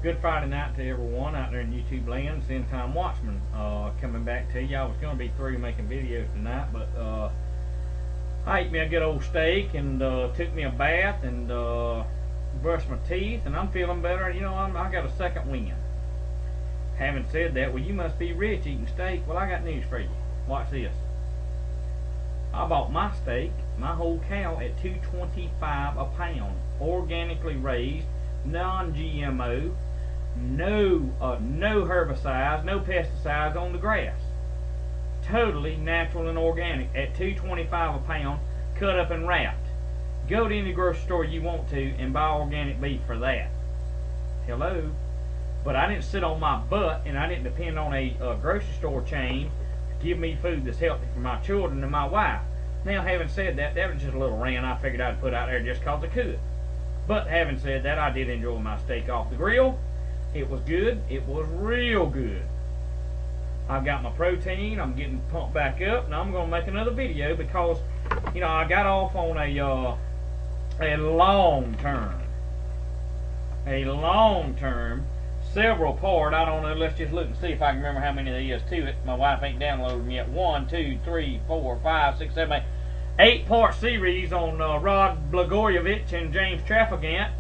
Good Friday night to everyone out there in YouTube land. It's End Time Watchman coming back to you. I was going to be through making videos tonight, but I ate me a good old steak and took me a bath and brushed my teeth, and I'm feeling better. You know, I got a second wind. Having said that, well, you must be rich eating steak. Well, I got news for you. Watch this. I bought my steak, my whole cow, at $2.25 a pound, organically raised, non-GMO. No herbicides, no pesticides on the grass. Totally natural and organic at $2.25 a pound, cut up and wrapped. Go to any grocery store you want to and buy organic beef for that. Hello? But I didn't sit on my butt and I didn't depend on a grocery store chain to give me food that's healthy for my children and my wife. Now, having said that, that was just a little rant I figured I'd put out there just because I could. But having said that, I did enjoy my steak off the grill. It was good. It was real good. I've got my protein. I'm getting pumped back up. Now I'm going to make another video because, you know, I got off on a long term, several part. I don't know. Let's just look and see if I can remember how many there is to it. My wife ain't downloaded them yet. 1, 2, 3, 4, 5, 6, 7, 8 part series on Rod Blagojevich and James Traficant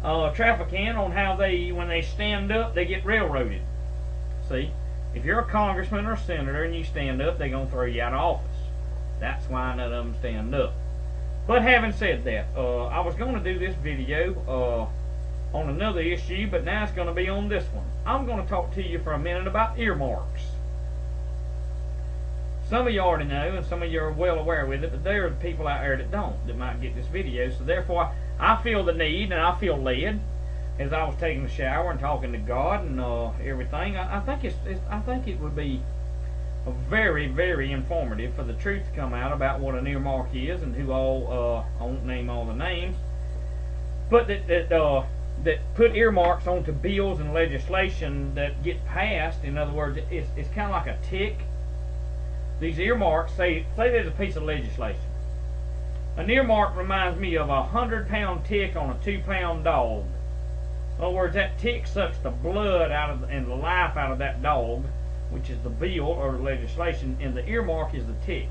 on how they, when they stand up, they get railroaded. See, if you're a congressman or a senator and you stand up, they're gonna throw you out of office. That's why none of them stand up. But having said that, I was going to do this video on another issue, but now it's going to be on this one. I'm going to talk to you for a minute about earmarks. Some of you already know, and some of you are well aware with it, but there are people out there that don't, that might get this video. So therefore, I feel the need, and I feel led, as I was taking a shower and talking to God and everything. I think it would be very, very informative for the truth to come out about what an earmark is and who all. I won't name all the names, but that put earmarks onto bills and legislation that get passed. In other words, it's kind of like a tick. These earmarks, say there's a piece of legislation. An earmark reminds me of a 100-pound tick on a 2-pound dog. In other words, that tick sucks the blood out of and the life out of that dog, which is the bill or the legislation, and the earmark is the tick.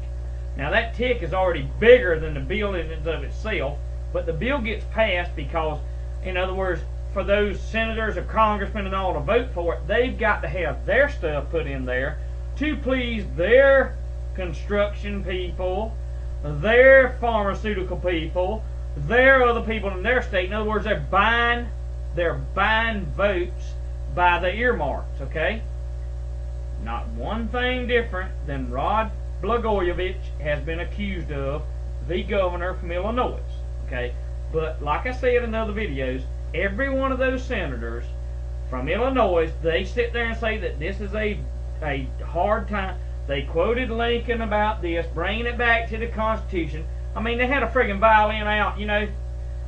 Now that tick is already bigger than the bill in and of itself, but the bill gets passed because, in other words, for those senators or congressmen and all to vote for it, they've got to have their stuff put in there to please their construction people, their pharmaceutical people, their other people in their state. In other words, they're buying votes by the earmarks, okay? Not one thing different than Rod Blagojevich has been accused of, the governor from Illinois, okay? But like I said in other videos, every one of those senators from Illinois, they sit there and say that this is a hard time. They quoted Lincoln about this, bringing it back to the Constitution. I mean, they had a friggin' violin out, you know.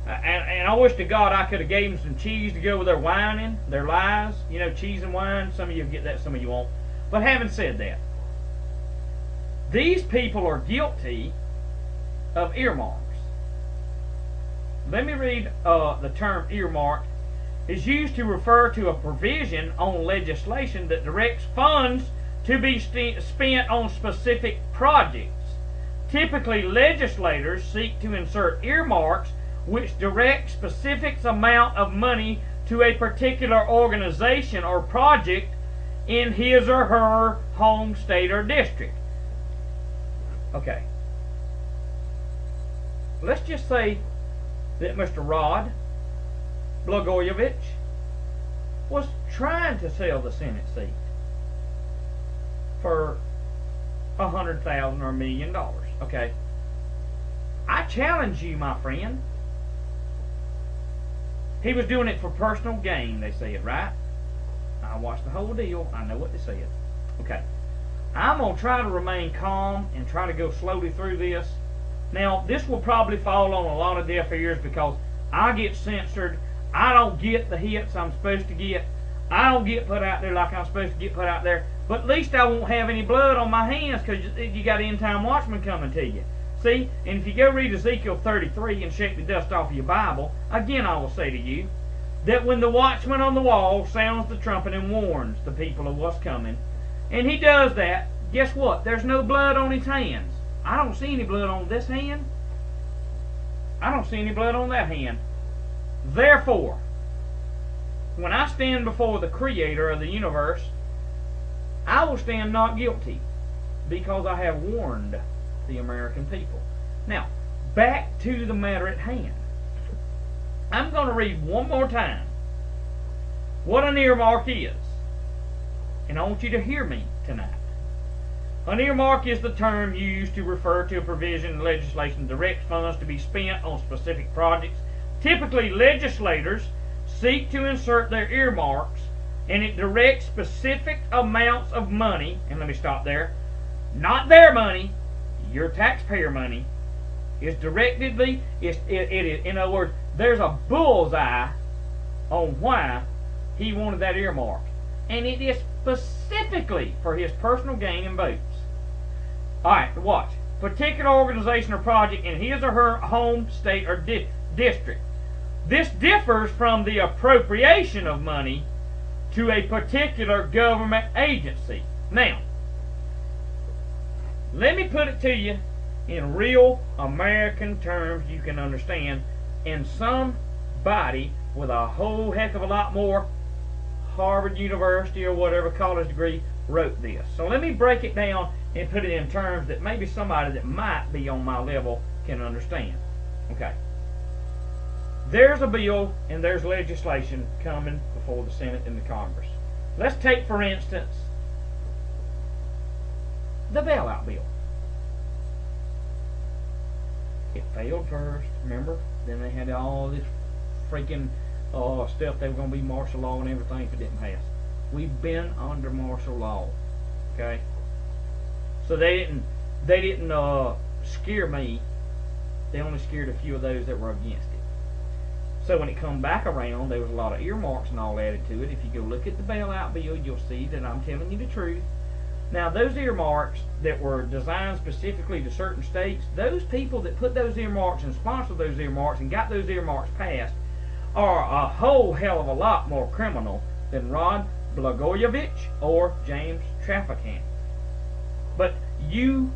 And I wish to God I could have gave them some cheese to go with their whining, their lies. You know, cheese and wine. Some of you get that, some of you won't. But having said that, these people are guilty of earmarks. Let me read the term earmark. Is used to refer to a provision on legislation that directs funds to be spent on specific projects. Typically, legislators seek to insert earmarks which direct specific amount of money to a particular organization or project in his or her home, state, or district. Okay. Let's just say that Mr. Rod Blagojevich was trying to sell the Senate seat for $100,000 or $1 million. Okay. I challenge you, my friend. He was doing it for personal gain, they said, right? I watched the whole deal. I know what they said. Okay. I'm going to try to remain calm and try to go slowly through this. Now, this will probably fall on a lot of deaf ears because I get censored. I don't get the hits I'm supposed to get. I don't get put out there like I'm supposed to get put out there. But at least I won't have any blood on my hands because you got End Time Watchman coming to you. See, and if you go read Ezekiel 33 and shake the dust off of your Bible, again I will say to you, that when the watchman on the wall sounds the trumpet and warns the people of what's coming, and he does that, guess what? There's no blood on his hands. I don't see any blood on this hand. I don't see any blood on that hand. Therefore, when I stand before the Creator of the universe, I will stand not guilty, because I have warned the American people. Now, back to the matter at hand. I'm going to read one more time what an earmark is. And I want you to hear me tonight. An earmark is the term used to refer to a provision in legislation that directs funds to be spent on specific projects. Typically, legislators seek to insert their earmarks, and it directs specific amounts of money, and let me stop there, not their money, your taxpayer money, is directedly, in other words, there's a bullseye on why he wanted that earmark. And it is specifically for his personal gain and votes. Alright, watch. Particular organization or project in his or her home, state, or district. This differs from the appropriation of money to a particular government agency. Now, let me put it to you in real American terms you can understand, and somebody with a whole heck of a lot more Harvard University or whatever college degree wrote this. So let me break it down and put it in terms that maybe somebody that might be on my level can understand. Okay. There's a bill and there's legislation coming before the Senate and the Congress. Let's take, for instance, the bailout bill. It failed first, remember? Then they had all this freaking stuff. They were going to be martial law and everything if it didn't pass. We've been under martial law, okay? So they didn't scare me. They only scared a few of those that were against it. So when it come back around, there was a lot of earmarks and all added to it. If you go look at the bailout bill, you'll see that I'm telling you the truth. Now, those earmarks that were designed specifically to certain states, those people that put those earmarks and sponsored those earmarks and got those earmarks passed are a whole hell of a lot more criminal than Rod Blagojevich or James Traficant. But you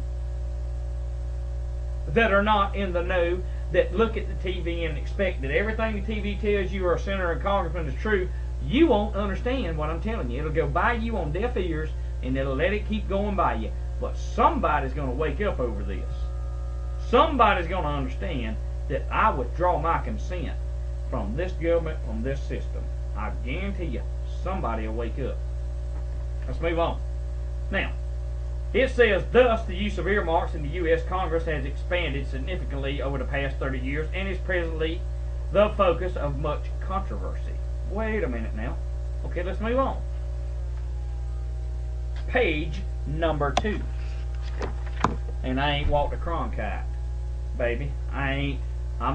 that are not in the know, that look at the TV and expect that everything the TV tells you or a senator and congressman is true, you won't understand what I'm telling you. It'll go by you on deaf ears, and it'll let it keep going by you. But somebody's going to wake up over this. Somebody's going to understand that I withdraw my consent from this government, from this system. I guarantee you, somebody will wake up. Let's move on. Now, it says, thus, the use of earmarks in the U.S. Congress has expanded significantly over the past 30 years and is presently the focus of much controversy. Wait a minute now. Okay, let's move on. Page number 2. And I ain't Walter Cronkite, baby. I'm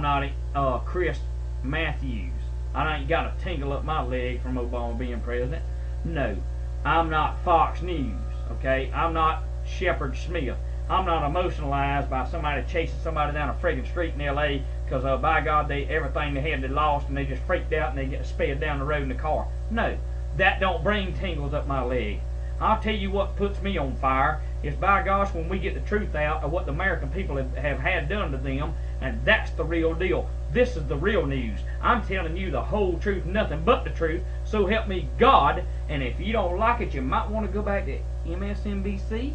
not Chris Matthews. I ain't got a tingle up my leg from Obama being president. No, I'm not Fox News. Okay, I'm not Shepard Smith. I'm not emotionalized by somebody chasing somebody down a friggin' street in L.A. because by God, everything they had they lost and they just freaked out and they get sped down the road in the car. No, that don't bring tingles up my leg. I'll tell you what puts me on fire is, by gosh, when we get the truth out of what the American people have had done to them, and that's the real deal. This is the real news. I'm telling you the whole truth, nothing but the truth, so help me God. And if you don't like it, you might want to go back to MSNBC,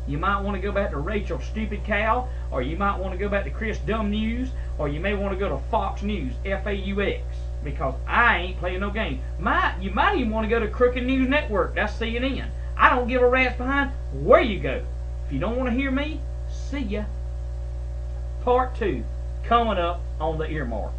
you might want to go back to Rachel Stupid Cow, or you might want to go back to Chris Dumb News, or you may want to go to Fox News, FAUX, because I ain't playing no game. You might even want to go to Crooked News Network, that's CNN. I don't give a rat's behind where you go. If you don't want to hear me, see ya. Part 2 coming up on the earmark.